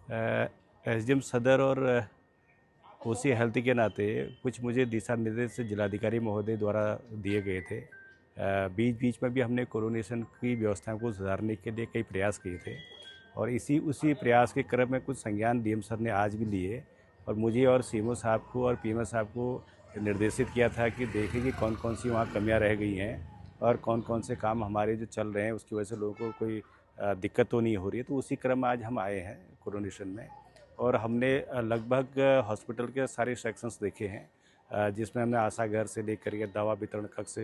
SDM सदर और ओसी health के नाते कुछ मुझे दिशा निर्देश जिलाधिकारी महोदय द्वारा दिए गए थे। बीच बीच में भी हमने कोरोनेशन की व्यवस्थाओं को सुधारने के लिए कई प्रयास किए थे और उसी प्रयास के क्रम में कुछ संज्ञान डीएम सर ने आज भी लिए और मुझे और सीएमओ साहब को और पीएमओ साहब को निर्देशित किया था कि देखें कि कौन कौन सी वहाँ कमियाँ रह गई हैं और कौन कौन से काम हमारे जो चल रहे हैं उसकी वजह से लोगों को कोई दिक्कत तो नहीं हो रही है। तो उसी क्रम में आज हम आए हैं कोरोनेशन में और हमने लगभग हॉस्पिटल के सारे सेक्शंस देखे हैं, जिसमें हमने आशा घर से लेकर के दवा वितरण कक्ष,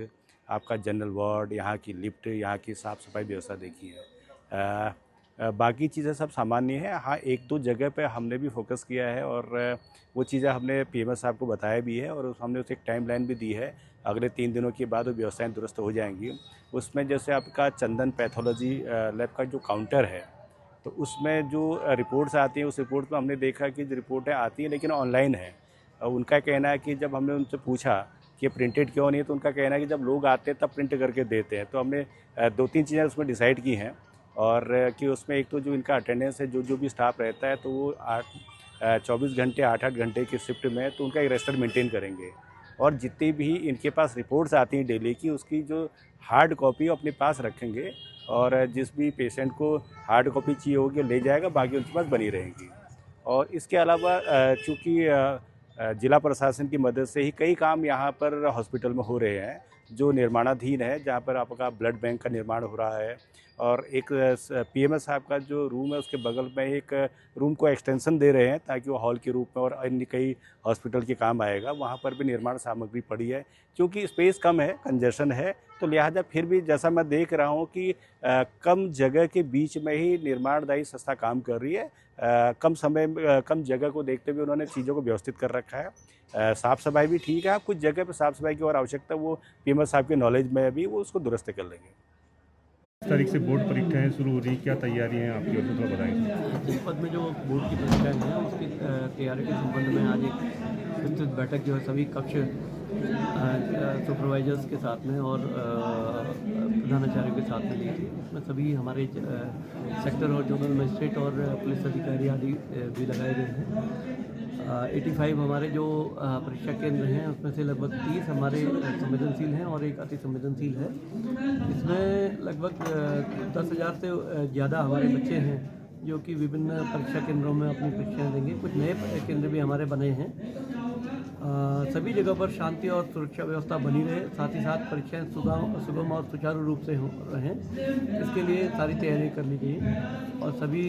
आपका जनरल वार्ड, यहाँ की लिफ्ट, यहाँ की साफ़ सफाई व्यवस्था देखी है। बाकी चीज़ें सब सामान्य हैं। हाँ, एक दो जगह पे हमने भी फोकस किया है और वो चीज़ें हमने पीएमओ साहब को बताया भी है और हमने उसे एक टाइम लाइन भी दी है। अगले 3 दिनों के बाद वो व्यवस्थाएँ दुरुस्त हो जाएंगी। उसमें जैसे आपका चंदन पैथोलॉजी लैब का जो काउंटर है, तो उसमें जो रिपोर्ट्स आती हैं उस रिपोर्ट में हमने देखा कि जो रिपोर्टें आती हैं लेकिन ऑनलाइन है। उनका कहना है कि जब हमने उनसे पूछा कि प्रिंटेड क्यों नहीं है, तो उनका कहना है कि जब लोग आते हैं तब प्रिंट करके देते हैं। तो हमने 2-3 चीज़ें उसमें डिसाइड की हैं और कि उसमें एक तो जो इनका अटेंडेंस है, जो भी स्टाफ रहता है, तो वो 24 घंटे 8-8 घंटे की शिफ्ट में, तो उनका एक रजिस्टर मेंटेन करेंगे और जितनी भी इनके पास रिपोर्ट्स आती हैं डेली की, उसकी जो हार्ड कॉपी अपने पास रखेंगे और जिस भी पेशेंट को हार्ड कॉपी चाहिए होगी ले जाएगा, बाकी उनके पास बनी रहेंगी। और इसके अलावा चूँकि जिला प्रशासन की मदद से ही कई काम यहाँ पर हॉस्पिटल में हो रहे हैं जो निर्माणाधीन है, जहाँ पर आपका ब्लड बैंक का निर्माण हो रहा है और एक पीएमओ साहब का जो रूम है उसके बगल में एक रूम को एक्सटेंशन दे रहे हैं ताकि वो हॉल के रूप में और अन्य कई हॉस्पिटल के काम आएगा। वहाँ पर भी निर्माण सामग्री पड़ी है, क्योंकि स्पेस कम है, कंजेशन है, तो लिहाजा फिर भी जैसा मैं देख रहा हूँ कि कम जगह के बीच में ही निर्माणदायी संस्था काम कर रही है। कम जगह को देखते हुए उन्होंने चीज़ों को व्यवस्थित कर रखा है। साफ़ सफाई भी ठीक है, कुछ जगह पे साफ़ सफाई की और आवश्यकता वो पीएमओ साहब के नॉलेज में भी वो उसको दुरुस्त कर लेंगे। इस तारीख से बोर्ड परीक्षाएं शुरू हो रही, क्या तैयारियां हैं आपकी ओर से, थोड़ा बताएंगे। जनपद में जो बोर्ड की परीक्षाएं हैं उसकी तैयारी के संबंध में आज एक विस्तृत बैठक जो है सभी कक्ष सुपरवाइजर्स के साथ में और प्रधानाचार्यों के साथ में ली थी। इसमें सभी हमारे सेक्टर और जोनल मजिस्ट्रेट और पुलिस अधिकारी आदि भी लगाए गए हैं। 85 हमारे जो परीक्षा केंद्र हैं उसमें से लगभग 30 हमारे संवेदनशील हैं और एक अति संवेदनशील है। इसमें लगभग 10,000 से ज़्यादा हमारे बच्चे हैं जो कि विभिन्न परीक्षा केंद्रों में अपनी परीक्षाएं देंगे। कुछ नए केंद्र भी हमारे बने हैं। सभी जगह पर शांति और सुरक्षा व्यवस्था बनी रहे, साथ ही साथ परीक्षाएं सुगम और सुचारू रूप से हो रहें, इसके लिए सारी तैयारी कर ली गई और सभी